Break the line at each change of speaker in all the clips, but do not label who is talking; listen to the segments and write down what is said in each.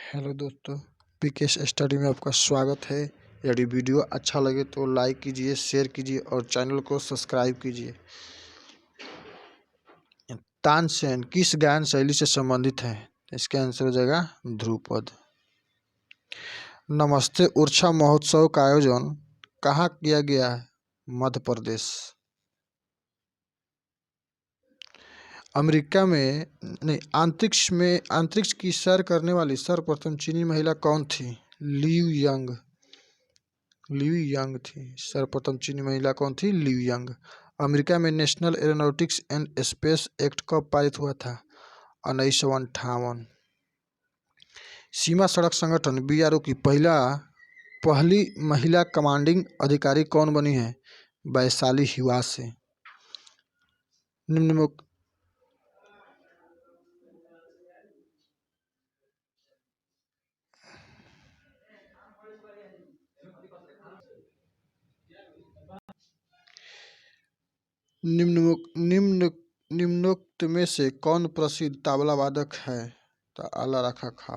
Hello दोस्तों, पीके study में आपका स्वागत है। यदि वीडियो अच्छा लगे तो लाइक कीजिए, शेयर कीजिए और चैनल को सब्सक्राइब कीजिए। तानसेन किस गायन शैली से संबंधित है? इसका आंसर हो जाएगा ध्रुपद। नमस्ते उर्छा महोत्सव का आयोजन कहाँ किया गया है? मध्य प्रदेश। अमेरिका में नहीं, अंतरिक्ष की सैर करने वाली सर्वप्रथम चीनी महिला कौन थी? ल्यू यंग थी। सर्वप्रथम चीनी महिला कौन थी? ल्यू यंग। अमेरिका में national aeronautics and space act कब पारित हुआ था? 1958। सीमा सड़क संगठन बीआरओ की पहली महिला कमांडिंग अधिकारी कौन बनी है? वैशाली हिवासे। निम्नलिखित निम्न निम्नोक्त में से कौन प्रसिद्ध तबला वादक है? तो आला रखा खा।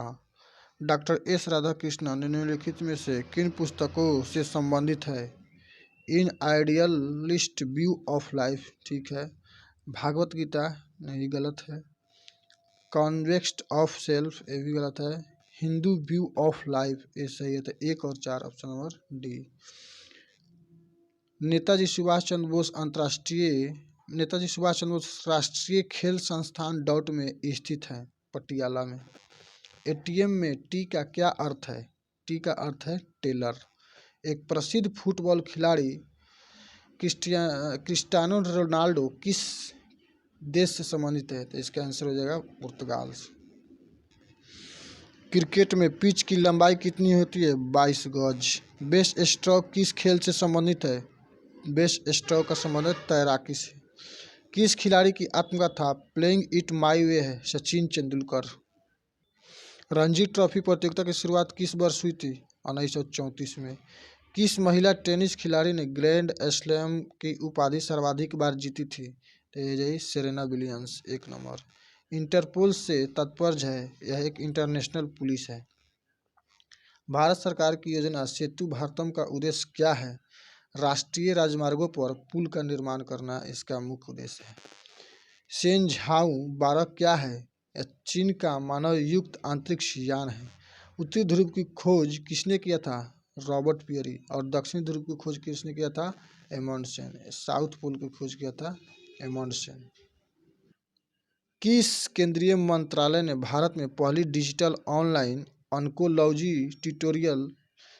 डॉक्टर एस राधाकृष्णन निम्नलिखित में से किन पुस्तकों से संबंधित है? इन आइडियलिस्ट व्यू ऑफ लाइफ, ठीक है। भागवत गीता, नहीं, गलत है। कॉन्वेक्स्ट ऑफ सेल्फ, ये भी गलत है। हिंदू व्यू ऑफ लाइफ, ये सही है। तो 1 और 4, option number D. Netaji Subhash Chandra Bose राष्ट्रीय खेल संस्थान डॉट में स्थित है, पटियाला में। एटीएम में टी का क्या अर्थ है? टी का अर्थ है टेलर। एक प्रसिद्ध फुटबॉल खिलाड़ी क्रिस्टियानो रोनाल्डो किस देश से संबंधित है? तो इसका आंसर हो जाएगा पुर्तगाल से। क्रिकेट में पिच की लंबाई कितनी होती है? 22 गज। बेस्ट स्ट्रोक किस खेल से संबंधित है? बेस्ट स्ट्रोक का संबंध है तैराकी से। किस खिलाड़ी की आत्मकथा प्लेइंग इट माई वे है? सचिन तेंदुलकर। रणजी ट्रॉफी प्रतियोगिता की शुरुआत किस वर्ष हुई थी? 1934 में। किस महिला टेनिस खिलाड़ी ने ग्रैंड स्लैम की उपाधि सर्वाधिक बार जीती थी? तो ये रही सेरेना विलियम्स, 1 नंबर। इंटरपोल से तात्पर्य है, यह एक इंटरनेशनल पुलिस है। भारत सरकार की योजना सेतु भारतम का उद्देश्य क्या है? राष्ट्रीय राजमार्गों पर पुल का निर्माण करना इसका मुख्य उद्देश्य है। शेनझाओ 12 क्या है? यह चीन का मानव युक्त अंतरिक्ष यान है। उत्तरी ध्रुव की खोज किसने किया था? Robert Peary. और दक्षिणी ध्रुव की खोज किसने किया था? एमंडसेन। साउथ पोल की खोज किया था एमंडसेन। किस केंद्रीय मंत्रालय ने भारत में पहली डिजिटल ऑनलाइन ऑन्कोलॉजी ट्यूटोरियल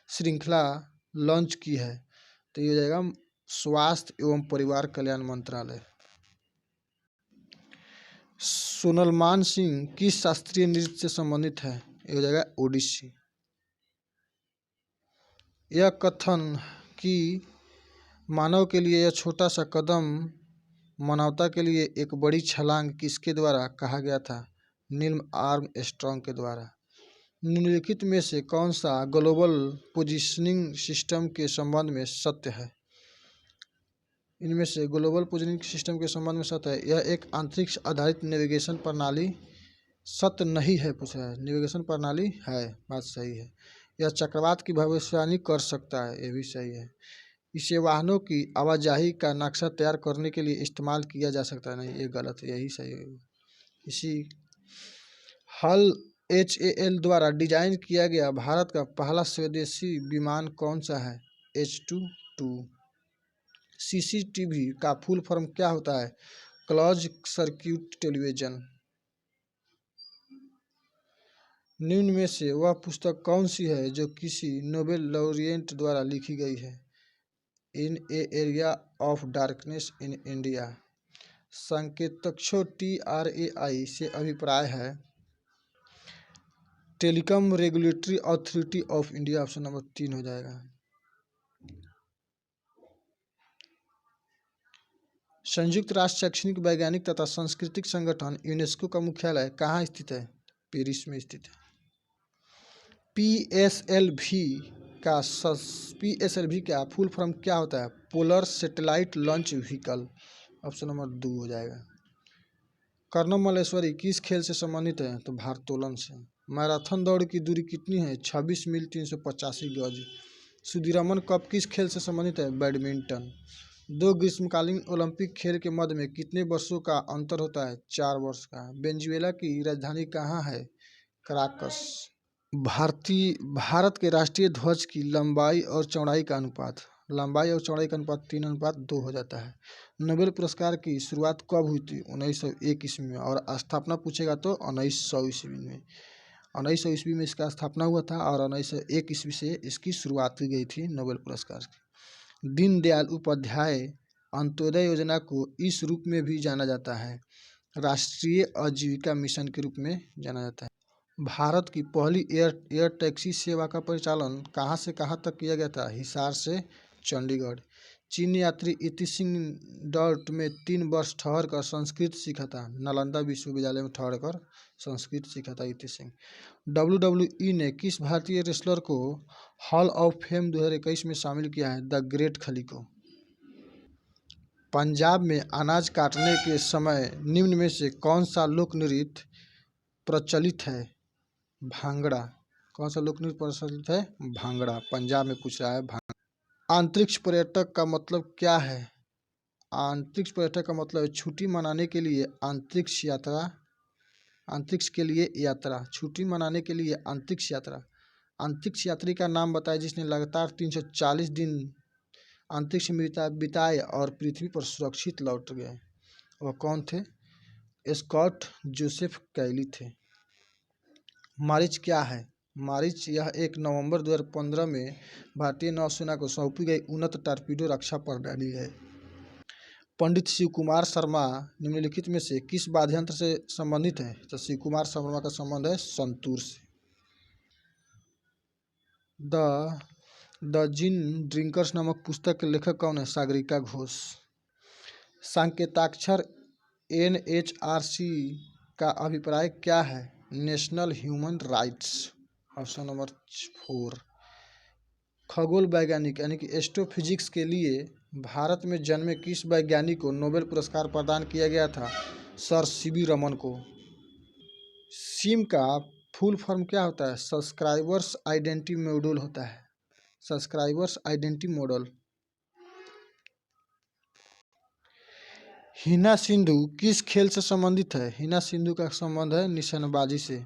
श्रृंखला लॉन्च की है? तो ये हो जाएगा स्वास्थ्य एवं परिवार कल्याण मंत्रालय। सोनलमान सिंह किस शास्त्रीय नृत्य से संबंधित है? ये हो जाएगा ओडिसी। यह कथन कि मानव के लिए यह छोटा सा कदम मानवता के लिए एक बड़ी छलांग किसके द्वारा कहा गया था? नील आर्मस्ट्रांग के द्वारा। निम्नलिखित में से कौन सा ग्लोबल पोजिशनिंग सिस्टम के संबंध में सत्य है? इनमें से ग्लोबल पोजिशनिंग सिस्टम के संबंध में सत्य है, यह एक अंतरिक्ष आधारित नेविगेशन प्रणाली सत्य नहीं है। पूछा है, नेविगेशन प्रणाली है, बात सही है। यह चक्रवात की भविष्यवाणी कर सकता है, ये भी सही है। इसे वाहनों की आवाजाही का नक्शा तैयार करने के लिए इस्तेमाल किया जा सकता है, नहीं, ये गलत है, यही सही है। इसी हल HAL द्वारा डिजाइन किया गया भारत का पहला स्वदेशी विमान कौन सा है? H-22। CCTV का फुल फॉर्म क्या होता है? Close circuit television. निम्न में से वह पुस्तक कौन सी है जो किसी नोबेल लॉरेट द्वारा लिखी गई है? In a area of darkness in India. संकेतक्षों TRAI से अभिप्राय है telecom regulatory authority of India, option number 3 हो जाएगा। संयुक्त राष्ट्र शैक्षणिक वैज्ञानिक तथा सांस्कृतिक संगठन यूनेस्को का मुख्यालय कहाँ स्थित है? पेरिस में स्थित है। PSLV का फुल फॉर्म क्या होता है? Polar satellite launch vehicle, option number 2 हो जाएगा। कर्णम मल्लेश्वरी किस खेल से संबंधित है? तो भारोत्तोलन से। मैराथन दौड़ की दूरी कितनी है? 26 मील 385 गज। सुदीरमन कप किस खेल से संबंधित है? बैडमिंटन। दो ग्रीष्मकालीन ओलंपिक खेल के मध्य में कितने वर्षों का अंतर होता है? 4 वर्ष का। वेनेजुएला की राजधानी कहाँ है? कराकस। भारत के राष्ट्रीय ध्वज की लंबाई और चौड़ाई का अनुपात? लंबाई और चौड़ाई का अनुपात 3:2 हो जाता है। नोबेल पुरस्कार की शुरुआत कब हुई थी? 1901 ईस्वी में। और स्थापना पूछेगा तो 1900 ईस्वी में। 1900 ईस्वी में इसका स्थापना हुआ था और 1901 ईस्वी से इसकी शुरुआत की गई थी नोबेल पुरस्कार की। दीनदयाल उपाध्याय अंत्योदय योजना को इस रूप में भी जाना जाता है, राष्ट्रीय आजीविका मिशन के रूप में जाना जाता है। भारत की पहली एयर टैक्सी सेवा का परिचालन कहाँ से कहाँ तक किया गया था? हिसार से चंडीगढ़। चीन यात्री इति सिंह डॉट में 3 वर्ष ठहर कर संस्कृत सीखा था। नालंदा विश्वविद्यालय में ठहर कर संस्कृत सीखा था इति सिंह। WWE ने किस भारतीय रेसलर को हॉल ऑफ फेम 2021 में शामिल किया है? द ग्रेट खली को। पंजाब में अनाज काटने के समय निम्न में से कौन सा लोक नृत्य प्रचलित है? भांगड़ा। कौन सा लोक नृत्य प्रचलित है? भांगड़ा। पंजाब में पूछ रहा है भांगड़ा। अंतरिक्ष पर्यटक का मतलब क्या है? अंतरिक्ष पर्यटक का मतलब है छुट्टी मनाने के लिए अंतरिक्ष यात्रा। अंतरिक्ष के लिए यात्रा, छुट्टी मनाने के लिए अंतरिक्ष यात्रा। अंतरिक्ष यात्री का नाम बताए जिसने लगातार 340 दिन अंतरिक्ष में बिताए और पृथ्वी पर सुरक्षित लौट गए। वह कौन थे? स्कॉट जोसेफ कैली थे। मारिच क्या है? मारिच यह 1 नवंबर 2015 में भारतीय नौसेना को सौंपी गई उन्नत टॉर्पीडो रक्षा प्रणाली है। पंडित शिव कुमार शर्मा निम्नलिखित में से किस वाद्य यंत्र से संबंधित है? तो शिव कुमार शर्मा का संबंध है संतूर से। द जिन ड्रिंकर्स नामक पुस्तक के लेखक कौन है? सागरिका घोष। सांकेताक्षर NHRC का अभिप्राय क्या है? National human rights. Option number 4। खगोल वैज्ञानिक यानी कि एस्ट्रोफिजिक्स के लिए भारत में जन्मे किस वैज्ञानिक को नोबेल पुरस्कार प्रदान किया गया था? सर CV रमन को। सिम का फुल फॉर्म क्या होता है? सब्सक्राइबर्स आइडेंटिटी मॉड्यूल होता है। Subscribers identity model. Hina Sindhu किस खेल से संबंधित है? हिना सिंधु का संबंध है निशानेबाजी से।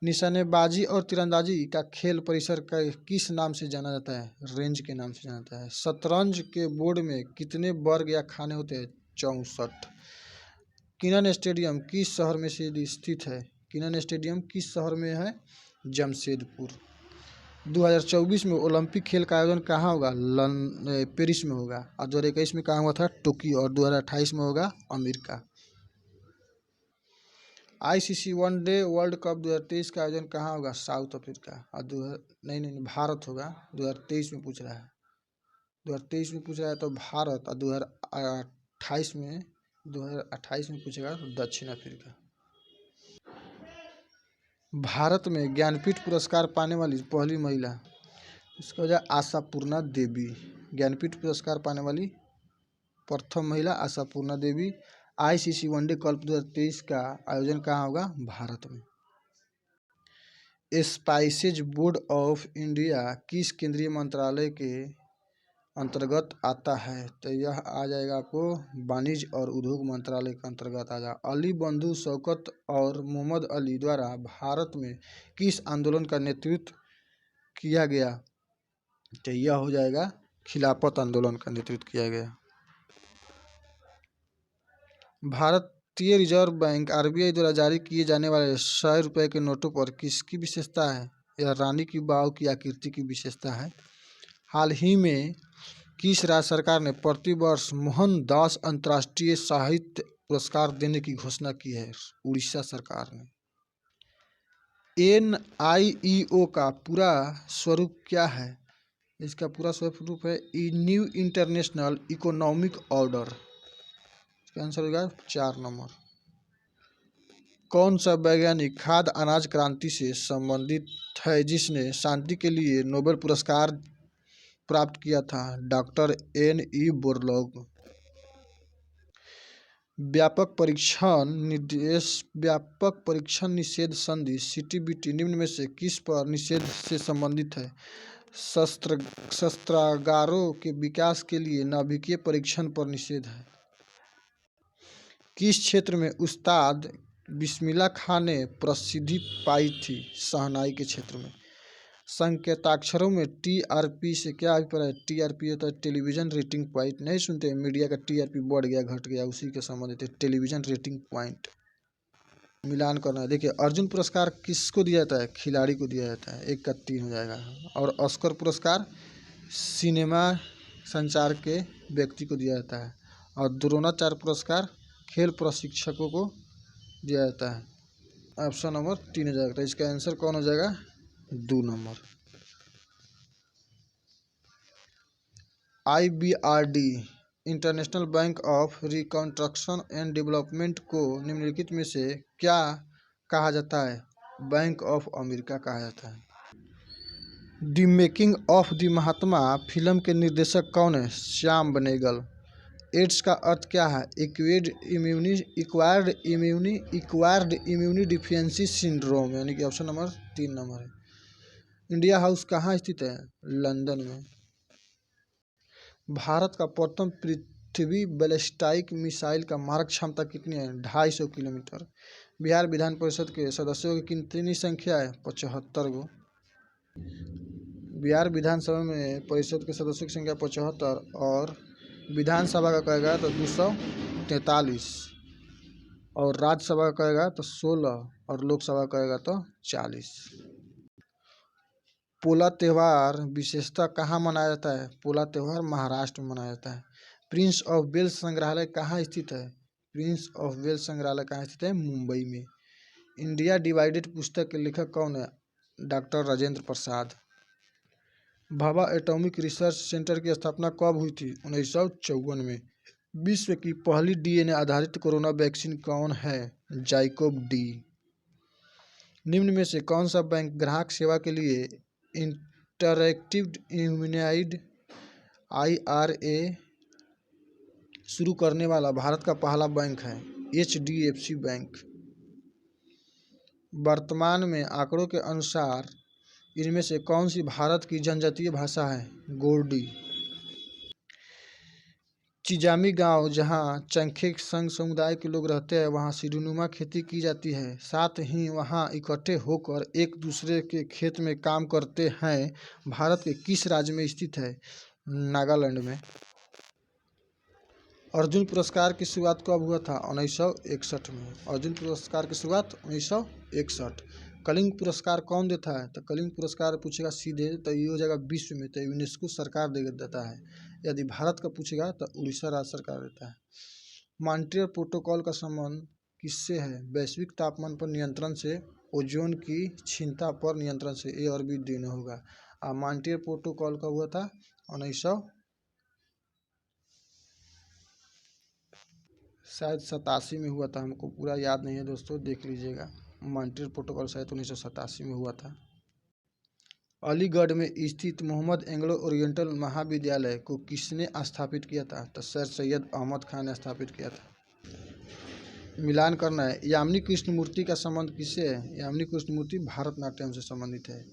निशानेबाजी और तीरंदाजी का खेल परिसर का किस नाम से जाना जाता है? रेंज के नाम से जाना जाता है। शतरंज के बोर्ड में कितने वर्ग या खाने होते हैं? 64। किनन स्टेडियम किस शहर में स्थित है? किनन स्टेडियम किस शहर में है? जमशेदपुर। 2024 में ओलंपिक खेल का आयोजन कहाँ होगा? पेरिस में होगा। और 2021 में कहाँ हुआ था? टोक्यो। और 2028 में होगा America. ICC one day world cup 2023 का आयोजन कहाँ होगा? South Africa. और नहीं, भारत होगा। 2023 में पूछ रहा है। 2023 में पूछ रहा है तो भारत। और 2028 में पूछेगा तो दक्षिण अफ्रीका। भारत में ज्ञानपीठ पुरस्कार पाने वाली पहली महिला, इसका वजह आशापूर्णा देवी। ज्ञानपीठ पुरस्कार पाने वाली प्रथम महिला आशापूर्णा देवी। ICC वनडे कप 2023 का आयोजन कहाँ होगा? भारत में। स्पाइसेज बोर्ड ऑफ इंडिया किस केंद्रीय मंत्रालय के अंतर्गत आता है? तो यह आ जाएगा आपको वाणिज्य और उद्योग मंत्रालय के अंतर्गत आ जाएगा। अली बंधु शौकत और मोहम्मद अली द्वारा भारत में किस आंदोलन का नेतृत्व किया गया? तो यह हो जाएगा खिलाफत आंदोलन का नेतृत्व किया गया। भारतीय रिजर्व बैंक RBI द्वारा जारी किए जाने वाले 100 रुपये के नोटों पर किसकी विशेषता है? यह रानी की वाव की आकृति की विशेषता है। हाल ही में किस राज्य सरकार ने प्रतिवर्ष मोहनदास अंतर्राष्ट्रीय साहित्य पुरस्कार देने की घोषणा की है? उड़ीसा सरकार ने। NIEO का पूरा स्वरूप क्या है? इसका पूरा स्वरूप है न्यू इंटरनेशनल इकोनॉमिक ऑर्डर। इसका आंसर होगा 4 नंबर। कौन सा वैज्ञानिक खाद्य अनाज क्रांति से संबंधित है जिसने शांति के लिए नोबेल पुरस्कार प्राप्त किया था? Doctor N.E. बोरलॉग। व्यापक परीक्षण निषेध संधि सीटीबीटी निम्न में से किस पर निषेध से संबंधित है? शस्त्रागारों के विकास के लिए नाभिकीय परीक्षण पर निषेध है। किस क्षेत्र में उस्ताद बिस्मिल्लाह खां ने प्रसिद्धि पाई थी? शहनाई के क्षेत्र में। संकेताक्षरों में टीआरपी से क्या अभिप्राय है? टीआरपी होता है टेलीविजन रेटिंग पॉइंट। नहीं सुनते मीडिया का टीआरपी बढ़ गया घट गया, उसी के संबंधित है टेलीविजन रेटिंग पॉइंट। मिलान करना है। देखिए अर्जुन पुरस्कार किसको दिया जाता है? खिलाड़ी को दिया जाता है। 1 का 3 हो जाएगा। और ऑस्कर पुरस्कार सिनेमा संचार के व्यक्ति को दिया जाता है। और द्रोणाचार्य पुरस्कार खेल प्रशिक्षकों को दिया जाता है। ऑप्शन नंबर 3 हो जाएगा। तो इसका आंसर कौन हो जाएगा? 2 number. IBRD international bank of reconstruction and development को निम्नलिखित में से क्या कहा जाता है? बैंक ऑफ अमेरिका कहा जाता है। The making of the Mahatma film के निर्देशक कौन है? श्याम बेनेगल। एड्स का अर्थ क्या है? एक्वायर्ड इम्यूनी डिफिशियंसी सिंड्रोम, यानी कि ऑप्शन नंबर 3 नंबर है। इंडिया हाउस कहाँ स्थित है? लंदन में। भारत का प्रथम पृथ्वी बैलिस्टिक मिसाइल का मारक क्षमता कितनी है? 250 किलोमीटर। बिहार विधान परिषद के सदस्यों की कितनी संख्या है? 75 गो। बिहार विधानसभा में परिषद के सदस्यों की संख्या 75 और विधानसभा का कहेगा तो 243 और राज्यसभा का कहेगा तो 16 और लोकसभा का कहेगा तो 40। पोला त्यौहार विशेषतः कहाँ मनाया जाता है? पोला त्यौहार महाराष्ट्र में मनाया जाता है। प्रिंस ऑफ वेल्स संग्रहालय कहाँ स्थित है? प्रिंस ऑफ वेल्स संग्रहालय कहाँ स्थित है? मुंबई में। इंडिया डिवाइडेड पुस्तक के लेखक कौन है? Doctor Rajendra Prasad. Bhabha atomic research centre की स्थापना कब हुई थी? 1954 में। विश्व की पहली डीएनए आधारित कोरोना वैक्सीन कौन है? जाइकोव डी। निम्न में से कौन सा बैंक ग्राहक सेवा के लिए इंटरएक्टिव ह्यूमनॉइड IRA शुरू करने वाला भारत का पहला बैंक है? HDFC bank. वर्तमान में आंकड़ों के अनुसार इनमें से कौन सी भारत की जनजातीय भाषा है? गोर्डी। चिजामी गांव जहां चंखे संघ समुदाय के लोग रहते हैं वहां सीढ़ीनुमा खेती की जाती है। साथ ही वहां इकट्ठे होकर एक दूसरे के खेत में काम करते हैं। भारत के किस राज्य में स्थित है? नागालैंड में। अर्जुन पुरस्कार की शुरुआत कब हुआ था? 1961 में। अर्जुन पुरस्कार की शुरुआत 1961। कलिंग पुरस्कार कौन देता है? तो कलिंग पुरस्कार पूछेगा सीधे तो ये हो जाएगा विश्व में, तो यूनेस्को सरकार देता है। यदि भारत का पूछेगा तो उड़ीसा राज्य सरकार देता है। मॉन्ट्रियल प्रोटोकॉल का संबंध किससे है? वैश्विक तापमान पर नियंत्रण से, ओजोन की क्षीणता पर नियंत्रण से। ए और बी दोनों होगा। मॉन्ट्रियल प्रोटोकॉल का हुआ था 1987 में हुआ था। हमको पूरा याद नहीं है दोस्तों, देख लीजिएगा। मॉन्ट्रियल प्रोटोकॉल शायद 1987 में हुआ था। अलीगढ़ में स्थित मोहम्मद एंग्लो ओरिएंटल महाविद्यालय को किसने स्थापित किया था? तो सर सैयद अहमद खान ने स्थापित किया था। मिलान करना है। यामिनी कृष्णमूर्ति का संबंध किससे है? यामिनी कृष्णमूर्ति भारतनाट्यम से संबंधित है।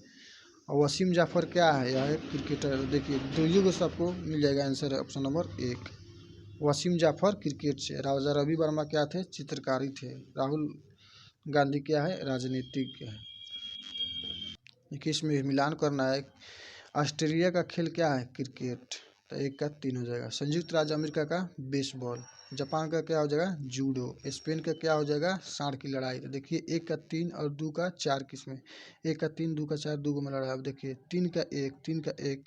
और वसीम जाफर क्या है? यह एक क्रिकेटर। देखिए दो सबको मिल जाएगा आंसर है option number 1। Wasim Jaffer cricket से। राजा रवि वर्मा क्या थे? चित्रकारी थे। राहुल गांधी क्या है? राजनीतिक है। देखिए इसमें मिलान करना है। ऑस्ट्रेलिया का खेल क्या है? क्रिकेट। तो 1 का 3 हो जाएगा। संयुक्त राज्य अमेरिका का बेसबॉल। जापान का क्या हो जाएगा? जूडो। स्पेन का क्या हो जाएगा? सांड की लड़ाई। तो देखिए 1 का 3 और 2 का 4 किसमें? 1 का 3 2 का 4 2 में लड़ा है। अब देखिए 3 का 1 3 का 1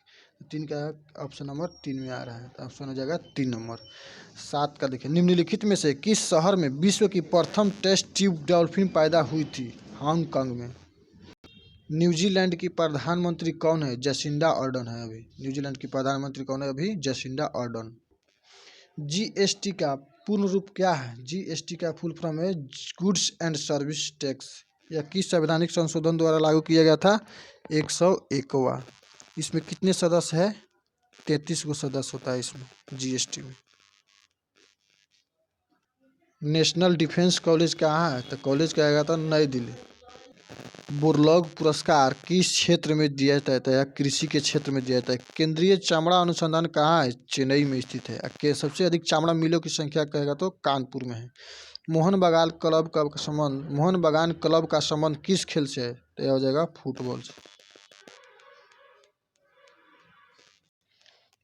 3 का ऑप्शन नंबर 3 में आ रहा है, तो ऑप्शन हो जाएगा 3 नंबर। 7 का देखिए निम्नलिखित में से किस शहर में विश्व की प्रथम टेस्ट ट्यूब डॉल्फिन पैदा हुई थी? हांगकांग में। न्यूजीलैंड की प्रधानमंत्री कौन है? जसिंडा अर्डन है अभी। न्यूजीलैंड की प्रधानमंत्री कौन है अभी? Jacinda Ardern. जीएसटी का पूर्ण रूप क्या है? जीएसटी का फुल फॉर्म है गुड्स एंड सर्विस टैक्स। यह किस संवैधानिक संशोधन द्वारा लागू किया गया था? 101वां। इसमें कितने सदस्य है? 33 गो सदस्य होता है इसमें जीएसटी में। नेशनल डिफेंस कॉलेज कहाँ है? तो कॉलेज क्या आएगा? तो नई दिल्ली। बुरलॉग पुरस्कार किस क्षेत्र में दिया जाता है? या कृषि के क्षेत्र में दिया जाता है। केंद्रीय चमड़ा अनुसंधान कहाँ है? चेन्नई में स्थित है। के सबसे अधिक चमड़ा मिलों की संख्या कहेगा तो कानपुर में है। मोहन बागान क्लब का संबंध किस खेल से है? तो यह हो जाएगा फुटबॉल से।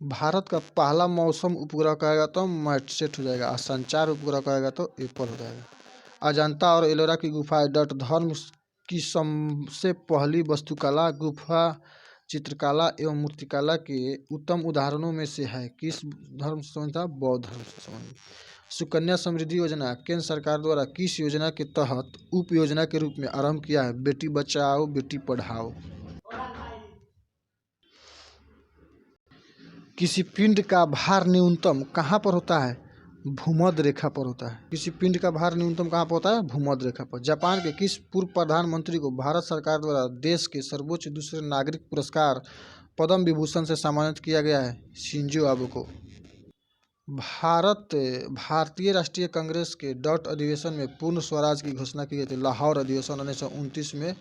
भारत का पहला मौसम उपग्रह कहेगा तो मैटसेट हो जाएगा। और संचार उपग्रह कहेगा तो एप्पल हो जाएगा। अजंता और एलोरा की गुफाएं डट धर्म की सबसे पहली वास्तुकला गुफा चित्रकला एवं मूर्तिकला के उत्तम उदाहरणों में से है। किस धर्म से संबंधित था? बौद्ध धर्म से संबंधित। सुकन्या समृद्धि योजना केंद्र सरकार द्वारा किस योजना के तहत उप योजना के रूप में आरंभ किया है? बेटी बचाओ बेटी पढ़ाओ। किसी पिंड का भार न्यूनतम कहाँ पर होता है? भूमध्य रेखा पर होता है। किसी पिंड का भार न्यूनतम कहाँ पर होता है? भूमध्य रेखा पर। जापान के किस पूर्व प्रधानमंत्री को भारत सरकार द्वारा देश के सर्वोच्च दूसरे नागरिक पुरस्कार पद्म विभूषण से सम्मानित किया गया है? शिंजो आबे को। भारतीय राष्ट्रीय कांग्रेस के डॉट अधिवेशन में पूर्ण स्वराज की घोषणा की गई थी। लाहौर अधिवेशन 1929 में।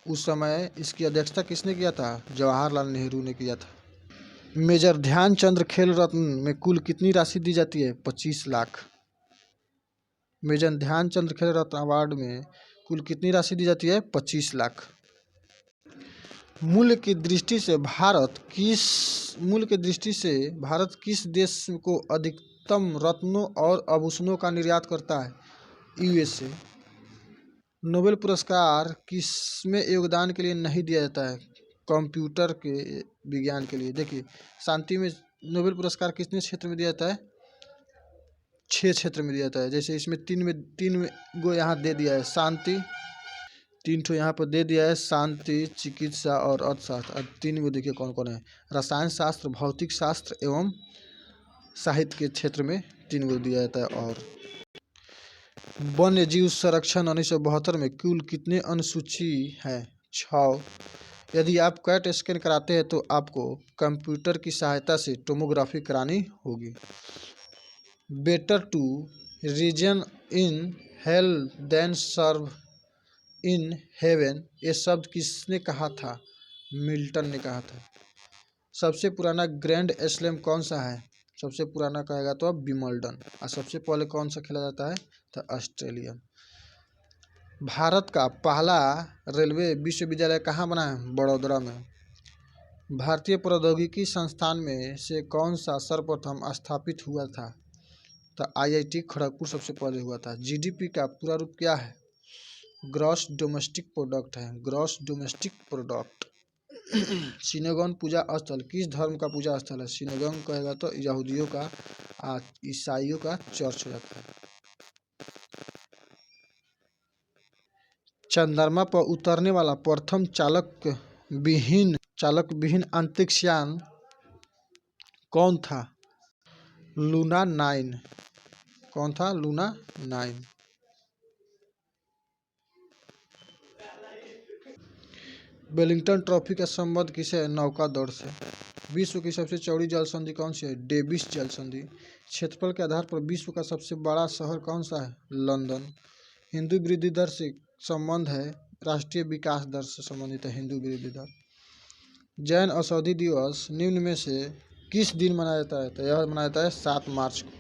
उस समय इसकी अध्यक्षता किसने किया था? जवाहरलाल नेहरू ने किया था। मेजर ध्यानचंद खेल रत्न में कुल कितनी राशि दी जाती है? 25 लाख। मेजर ध्यानचंद खेल रत्न अवार्ड में कुल कितनी राशि दी जाती है? 25 लाख। मूल्य की दृष्टि से भारत किस देश को अधिकतम रत्नों और आभूषणों का निर्यात करता है? यूएसए। नोबेल पुरस्कार किसमें योगदान के लिए नहीं दिया जाता है? कंप्यूटर के विज्ञान के लिए। देखिए, शांति में नोबेल पुरस्कार कितने क्षेत्र में दिया जाता है? 6 क्षेत्र में दिया जाता है। जैसे इसमें तीन गो यहाँ दे दिया है। शांति, 3 ठो यहाँ पर दे दिया है। शांति, चिकित्सा और अर्थशास्त्र। और 3 गो देखिए कौन कौन है। रसायन शास्त्र, भौतिक शास्त्र एवं साहित्य के क्षेत्र में 3 गो दिया जाता है। और वन्य जीव संरक्षण 1972 में कुल कितने अनुसूची है? 6। यदि आप कैट स्कैन कराते हैं तो आपको कंप्यूटर की सहायता से टोमोग्राफी करानी होगी। Better to reign in hell than serve in heaven, ये शब्द किसने कहा था? मिल्टन ने कहा था। सबसे पुराना ग्रैंड स्लैम कौन सा है? सबसे पुराना कहेगा तो अब विंबलडन। और सबसे पहले कौन सा खेला जाता है? तो ऑस्ट्रेलिया। भारत का पहला रेलवे विश्वविद्यालय कहाँ बना है? बड़ौदा में। भारतीय प्रौद्योगिकी संस्थान में से कौन सा सर्वप्रथम स्थापित हुआ था? तो आईआईटी खड़गपुर सबसे पहले हुआ था। जीडीपी का पूरा रूप क्या है? ग्रॉस डोमेस्टिक प्रोडक्ट है। Gross domestic product. सिनेगॉन पूजा स्थल किस धर्म का पूजा स्थल है? सिनेगॉन कहेगा तो यहूदियों का, ईसाइयों का चर्च हो जाता है। चंद्रमा पर उतरने वाला प्रथम चालक विहीन अंतरिक्ष यान कौन था? लूना 9। कौन था? लूना 9। वेलिंगटन ट्रॉफी का संबंध किसे है? नौका दौड़ से। विश्व की सबसे चौड़ी जल संधि कौन सी है? डेविस जल संधि। क्षेत्रफल के आधार पर विश्व का सबसे बड़ा शहर कौन सा है? लंदन। हिंदू वृद्धि दर से संबंध है? राष्ट्रीय विकास दर से संबंधित है हिंदू वृद्धि दर। जैन औषधि दिवस निम्न में से किस दिन मनाया जाता है? तो यह मनाया जाता है 7 मार्च को।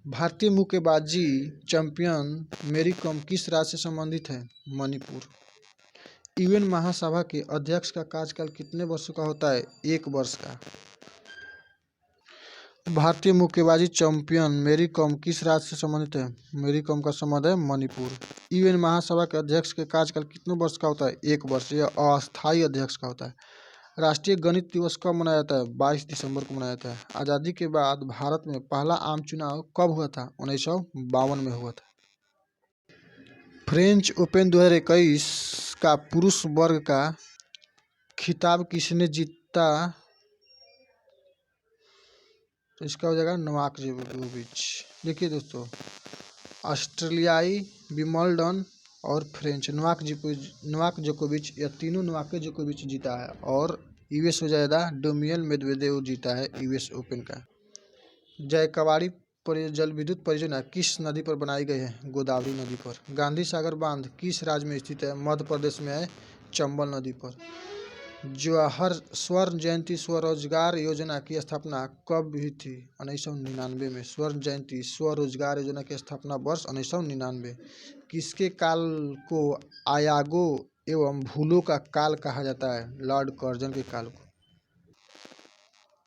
भारतीय मुक्केबाजी चैंपियन मेरी कॉम किस राज्य से संबंधित है? मणिपुर। यूएन महासभा के अध्यक्ष का कार्यकाल कितने वर्षों का होता है? 1 वर्ष का। भारतीय मुक्केबाजी चैंपियन मेरी कॉम किस राज्य से संबंधित है? मेरी कॉम का संबंध है मणिपुर। यूएन महासभा के अध्यक्ष के कार्यकाल कितने वर्ष का होता है? 1 वर्ष। यह अस्थायी अध्यक्ष का होता है। राष्ट्रीय गणित दिवस कब मनाया जाता है? 22 दिसंबर को मनाया जाता है। आज़ादी के बाद भारत में पहला आम चुनाव कब हुआ था? 1952 में हुआ था। फ्रेंच ओपन 2021 का पुरुष वर्ग का खिताब किसने जीता? तो इसका हो जाएगा नोवाक जोकोविच। देखिए दोस्तों, ऑस्ट्रेलियाई, विंबलडन और फ्रेंच, नोवाक जोकोविच, या तीनों नोवाक जोकोविच जीता है। और यूएस हो जाएगा, डोमिनियन मेदवेदेव जीता है यूएस ओपन का। जयकवाड़ी जल विद्युत परियोजना किस नदी पर बनाई गई है? गोदावरी नदी पर। गांधी सागर बांध किस राज्य में स्थित है? मध्य प्रदेश में है, चंबल नदी पर। जवाहर स्वर्ण जयंती स्वरोजगार योजना की स्थापना कब हुई थी? 1999 में। स्वर्ण जयंती स्वरोजगार योजना की स्थापना वर्ष 1999। किसके काल को आयागो एवं भूलों का काल कहा जाता है? लॉर्ड कर्जन के काल को।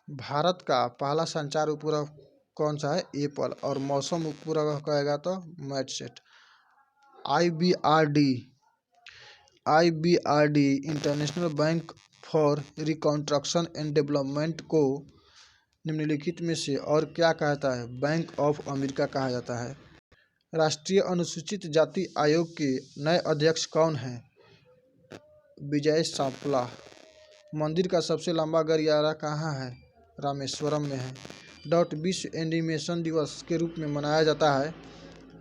भारत का पहला संचार उपग्रह कौन सा है? एप्पल। और मौसम उपग्रह कहेगा तो मैटसेट। IBRD international bank for reconstruction and development को निम्नलिखित में से और क्या कहता है? बैंक ऑफ अमेरिका कहा जाता है। राष्ट्रीय अनुसूचित जाति आयोग के नए अध्यक्ष कौन हैं? विजय सांपला। मंदिर का सबसे लंबा गलियारा कहाँ है? रामेश्वरम में है। विश्व एनिमेशन दिवस के रूप में मनाया जाता है,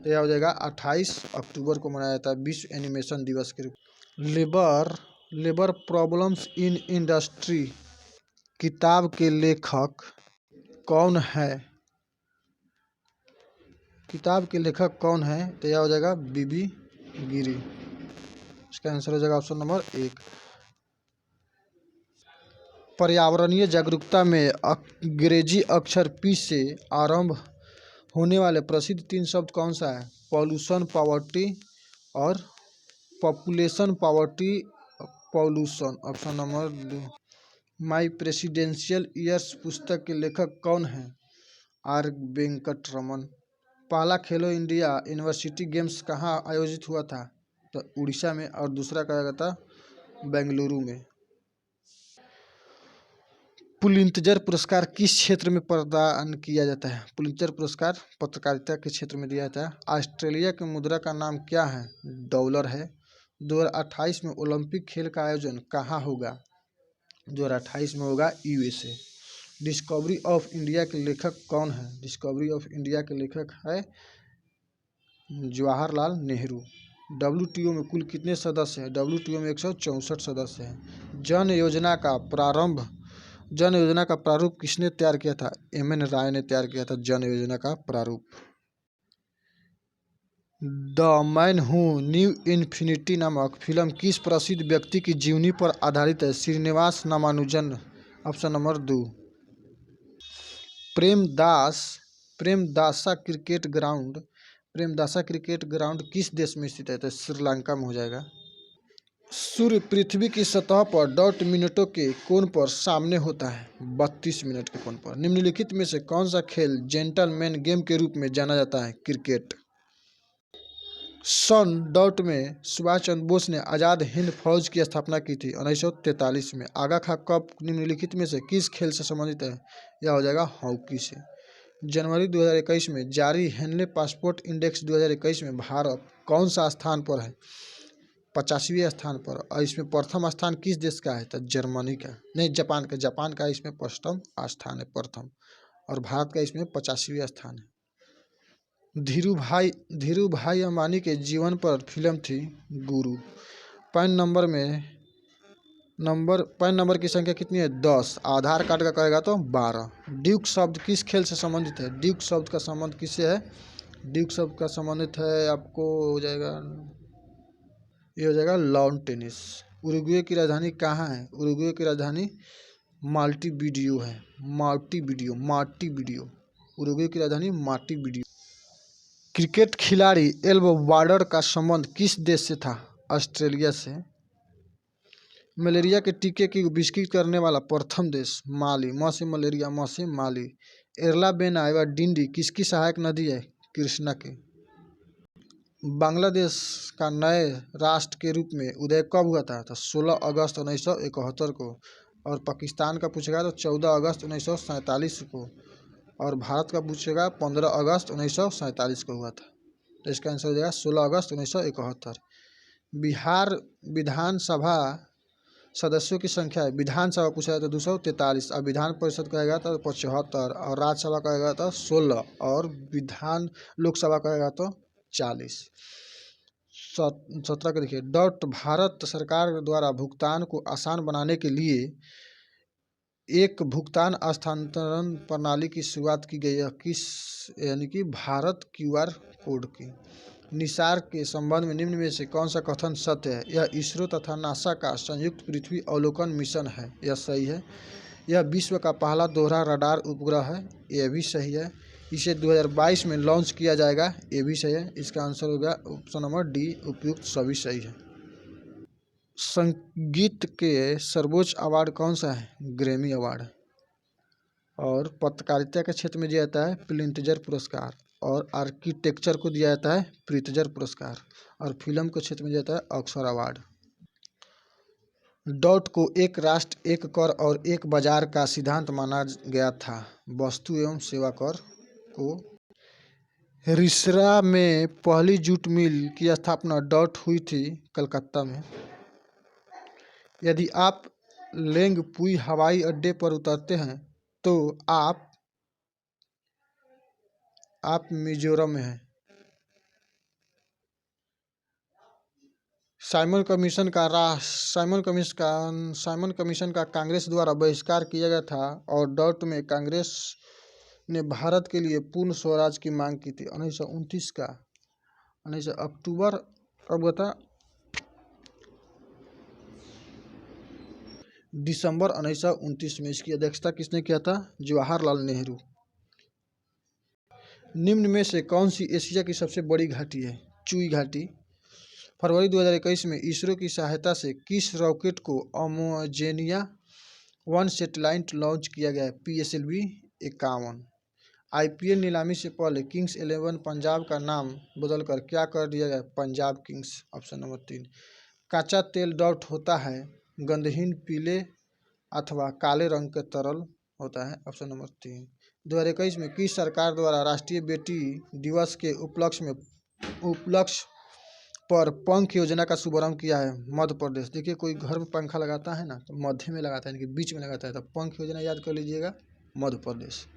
तो यह हो जाएगा 28 अक्टूबर को मनाया जाता है विश्व एनिमेशन दिवस के रूप में। लेबर प्रॉब्लम्स इन इंडस्ट्री किताब के लेखक कौन है? किताब के लेखक कौन है? तो यह हो जाएगा बीबी गिरी। इसका आंसर हो जाएगा ऑप्शन नंबर 1। पर्यावरणीय जागरूकता में अंग्रेजी अक्षर P से आरंभ होने वाले प्रसिद्ध 3 शब्द कौन सा है? पॉल्यूशन, पॉवर्टी और पॉपुलेशन। Pollution option number 2। माई प्रेसिडेंशियल ईयर्स पुस्तक के लेखक कौन हैं? R वेंकटरमन। पहला खेलो इंडिया यूनिवर्सिटी गेम्स कहाँ आयोजित हुआ था? तो उड़ीसा में। और दूसरा कहा गया था बेंगलुरु में। पुलित्जर पुरस्कार किस क्षेत्र में प्रदान किया जाता है? पुलित्जर पुरस्कार पत्रकारिता के क्षेत्र में दिया जाता है। ऑस्ट्रेलिया की मुद्रा का नाम क्या है? डॉलर है। 2028 में ओलंपिक खेल का आयोजन कहाँ होगा? 2028 में होगा USA। डिस्कवरी ऑफ इंडिया के लेखक कौन है? डिस्कवरी ऑफ इंडिया के लेखक है जवाहरलाल नेहरू। WTO में कुल कितने सदस्य हैं? WTO में 164 सदस्य हैं। जन योजना का प्रारूप किसने तैयार किया था? MN राय ने तैयार किया था जन योजना का प्रारूप। The man who knew infinity नामक फिल्म किस प्रसिद्ध व्यक्ति की जीवनी पर आधारित है? Srinivasa Ramanujan. Option number 2। Premadasa cricket ground किस देश में स्थित है? तो श्रीलंका में हो जाएगा। सूर्य पृथ्वी की सतह पर मिनटों के कोण पर सामने होता है, 32 मिनट के कोण पर। निम्नलिखित में से कौन सा खेल जेंटलमैन गेम के रूप में जाना जाता है? क्रिकेट। सन में सुभाष चंद्र बोस ने आज़ाद हिंद फौज की स्थापना की थी 1943 में। आगा खां कप निम्नलिखित में से किस खेल से संबंधित है? यह हो जाएगा हॉकी से। जनवरी 2021 में जारी हेनले पासपोर्ट इंडेक्स 2021 में भारत कौन सा स्थान पर है? 85वें स्थान पर। और इसमें प्रथम स्थान किस देश का है? तो जर्मनी का, नहीं जापान का इसमें प्रथम स्थान है, प्रथम। और भारत का इसमें 85वें स्थान है। धीरू भाई अंबानी के जीवन पर फिल्म थी गुरु। पैन नंबर की संख्या कितनी है? 10। आधार कार्ड का कहेगा तो 12। ड्यूक शब्द किस खेल से संबंधित है? ड्यूक शब्द का संबंध किससे है? ड्यूक शब्द का संबंधित है आपको हो जाएगा, ये हो जाएगा लॉन टेनिस। उरुग्वे की राजधानी कहाँ है? उरुग्वे की राजधानी माल्टीवीडियो है। मार्टिवीडियो। उरुग्वे की राजधानी मार्टिवीडियो। क्रिकेट खिलाड़ी एल्ब वार्डर का संबंध किस देश से था? ऑस्ट्रेलिया से। मलेरिया के टीके की आविष्कृत करने वाला प्रथम देश माली। म से मलेरिया, म से माली। एरला बेना एवं डिंडी किसकी सहायक नदी है? कृष्णा की। बांग्लादेश का नए राष्ट्र के रूप में उदय कब हुआ था? तो 16 अगस्त 1971 को। और पाकिस्तान का पूछेगा तो 14 अगस्त 1947 को। और भारत का पूछेगा 15 अगस्त 1947 को हुआ था। तो इसका आंसर हो जाएगा 16 अगस्त 1971। बिहार विधानसभा सदस्यों की संख्या है, विधानसभा पूछा तो 243, और विधान परिषद कहेगा तो 75, और राज्यसभा कहेगा तो 16, और लोकसभा कहेगा तो 40। 17 को देखिए। भारत सरकार द्वारा भुगतान को आसान बनाने के लिए एक भुगतान स्थानांतरण प्रणाली की शुरुआत की गई है किस, यानी कि भारत क्यूआर कोड की। निसार के संबंध में निम्न में से कौन सा कथन सत्य है? यह इसरो तथा नासा का संयुक्त पृथ्वी अवलोकन मिशन है, यह सही है। यह विश्व का पहला दोहरा रडार उपग्रह है, यह भी सही है। इसे 2022 में लॉन्च किया जाएगा, ये भी सही है। इसका आंसर होगा ऑप्शन नंबर डी, उपयुक्त सभी सही है। संगीत के सर्वोच्च अवार्ड कौन सा है? Grammy award. और पत्रकारिता के क्षेत्र में दिया जाता है प्लिंत्जर पुरस्कार, और आर्किटेक्चर को दिया जाता है प्रित्जर पुरस्कार, और फिल्म के क्षेत्र में दिया जाता है ऑस्कर अवार्ड। डॉट को एक राष्ट्र एक कर और एक बाजार का सिद्धांत माना गया था। वस्तु एवं सेवा कर को। रिसरा में पहली जूट मिल की स्थापना डॉट हुई थी कलकत्ता में। यदि आप लेंगपुई हवाई अड्डे पर उतरते हैं तो आप मिजोरम में हैं। साइमन कमीशन का कांग्रेस द्वारा बहिष्कार किया गया था, और डॉट में कांग्रेस ने भारत के लिए पूर्ण स्वराज की मांग की थी 1929 का 19 अक्टूबर। अब बता दिसंबर 1929 में। इसकी अध्यक्षता किसने किया था? जवाहरलाल नेहरू। निम्न में से कौन सी एशिया की सबसे बड़ी घाटी है? चुई घाटी। फरवरी 2021 में इसरो की सहायता से किस रॉकेट को अमोजेनिया 1 सैटेलाइट लॉन्च किया गया है? PSLV 51। IPL नीलामी से पहले किंग्स 11 पंजाब का नाम बदलकर क्या कर दिया गया? Punjab Kings, option number 3। कच्चा तेल डॉट होता है गंधहीन पीले अथवा काले रंग के तरल होता है, ऑप्शन नंबर 3। 2021 में किस सरकार द्वारा राष्ट्रीय बेटी दिवस के उपलक्ष्य पर पंख योजना का शुभारंभ किया है? मध्य प्रदेश। देखिए, कोई घर में पंखा लगाता है ना तो मध्य में लगाता है, यानी कि बीच में लगाता है, तो पंख योजना याद कर लीजिएगा, मध्य प्रदेश।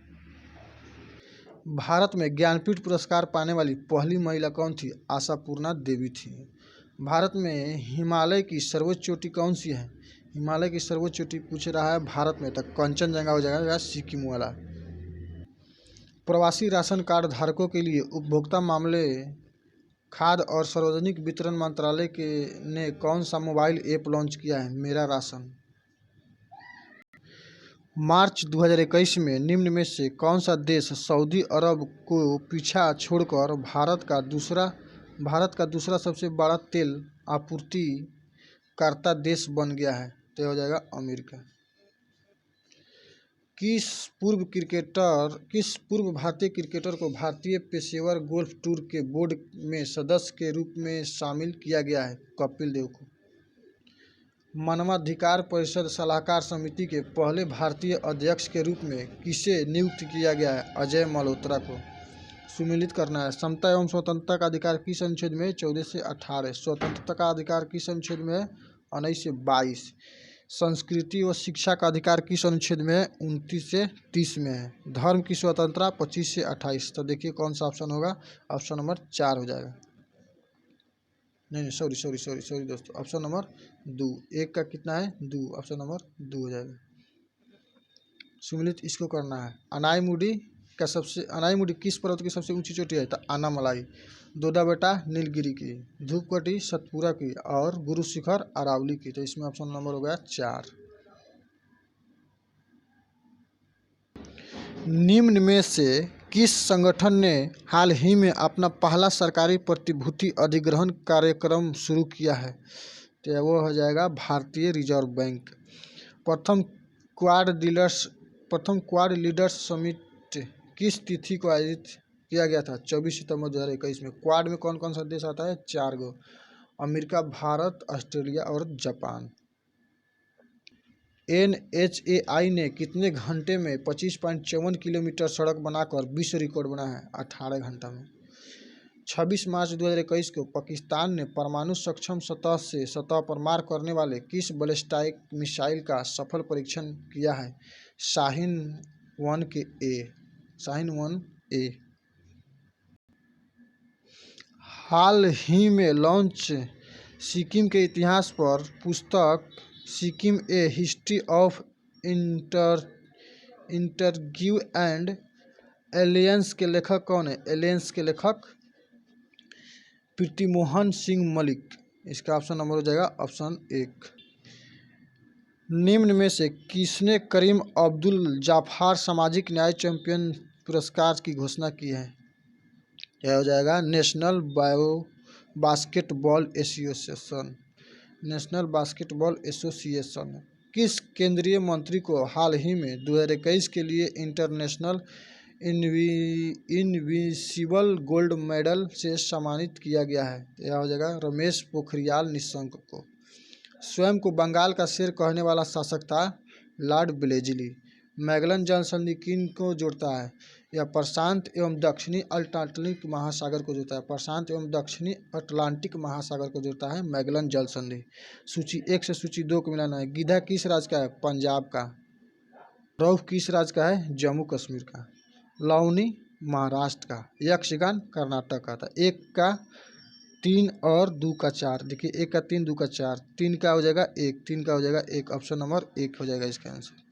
भारत में ज्ञानपीठ पुरस्कार पाने वाली पहली महिला कौन थी? आशापूर्णा देवी थी। भारत में हिमालय की सर्वोच्च चोटी कौन सी है? हिमालय की सर्वोच्च चोटी पूछ रहा है भारत में, तक कंचनजंगा हो जाएगा या सिक्किम वाला। प्रवासी राशन कार्ड धारकों के लिए उपभोक्ता मामले, खाद्य और सार्वजनिक वितरण मंत्रालय ने कौन सा मोबाइल ऐप लॉन्च किया है? मेरा राशन। मार्च 2021 में निम्न में से कौन सा देश सऊदी अरब को पीछा छोड़कर भारत का दूसरा सबसे बड़ा तेल आपूर्तिकर्ता देश बन गया है? तो हो जाएगा अमेरिका। किस पूर्व भारतीय क्रिकेटर को भारतीय पेशेवर गोल्फ टूर के बोर्ड में सदस्य के रूप में शामिल किया गया है? कपिल देव को। मानवाधिकार परिषद सलाहकार समिति के पहले भारतीय अध्यक्ष के रूप में किसे नियुक्त किया गया है? अजय मल्होत्रा को। सुमेलित करना है। समता एवं स्वतंत्रता का अधिकार किस अनुच्छेद में? 14 से 18। स्वतंत्रता का अधिकार किस अनुच्छेद में? 19 से 22। संस्कृति व शिक्षा का अधिकार किस अनुच्छेद में? 29 से 30 में है। धर्म की स्वतंत्रता 25 से 28। तो देखिए कौन सा ऑप्शन होगा? ऑप्शन नंबर 4 हो जाएगा। नहीं, सॉरी दोस्तों, ऑप्शन नंबर 2। 1 का कितना है? 2, ऑप्शन नंबर 2 हो जाएगा। सुमिलित इसको करना है। अनाईमुडी किस पर्वत की सबसे ऊंची चोटी है? तो अनामलाई। दोडाबेटा नीलगिरी की, धूपगढ़ी सतपुरा की, और गुरु शिखर अरावली की। तो इसमें ऑप्शन नंबर हो गया 4। निम्न में से किस संगठन ने हाल ही में अपना पहला सरकारी प्रतिभूति अधिग्रहण कार्यक्रम शुरू किया है? तो वो हो जाएगा भारतीय रिजर्व बैंक। प्रथम क्वाड लीडर्स समिट किस तिथि को आयोजित किया गया था? 24 सितंबर 2021 में। क्वाड में कौन कौन सा देश आता है? 4 गो, अमेरिका, भारत, ऑस्ट्रेलिया और जापान। NHAI ने कितने घंटे में 25.54 किलोमीटर सड़क बनाकर विश्व रिकॉर्ड बनाया है? 18 घंटा में। 26 मार्च 2021 को पाकिस्तान ने परमाणु सक्षम सतह से सतह पर मार करने वाले किस बैलिस्टिक मिसाइल का सफल परीक्षण किया है? शाहीन 1A। हाल ही में लॉन्च सिक्किम के इतिहास पर पुस्तक Sikkim a history of inter interview and alliance के लेखक कौन है? एलियंस के लेखक प्रीतिमोहन सिंह मलिक। इसका ऑप्शन नंबर हो जाएगा ऑप्शन 1। निम्न में से किसने करीम अब्दुल जाफार सामाजिक न्याय चैंपियन पुरस्कार की घोषणा की है? यह हो जाएगा national basketball association. National basketball association किस केंद्रीय मंत्री को हाल ही में 2021 के लिए इंटरनेशनल इनविजिबल गोल्ड मेडल से सम्मानित किया गया है? यह हो जाएगा रमेश पोखरियाल निशंक को। स्वयं को बंगाल का शेर कहने वाला शासक था लॉर्ड ब्लेजली। मैगलन जल संधि किन को जोड़ता है? यह प्रशांत एवं दक्षिणी अटलांटिक महासागर को जोड़ता है। प्रशांत एवं दक्षिणी अटलांटिक महासागर को जोड़ता है मैगलन जल संधि। सूची 1 से सूची 2 को मिलाना है। गीधा किस राज्य का है? पंजाब का। रौफ किस राज्य का है? जम्मू कश्मीर का। लौनी महाराष्ट्र का। यक्षगान कर्नाटक का था। 1 का 3 और 2 का 4। देखिए 1 का 3, 2 का 4, 3 का हो जाएगा 1, 3 का हो जाएगा 1। ऑप्शन नंबर 1 हो जाएगा इसका आंसर।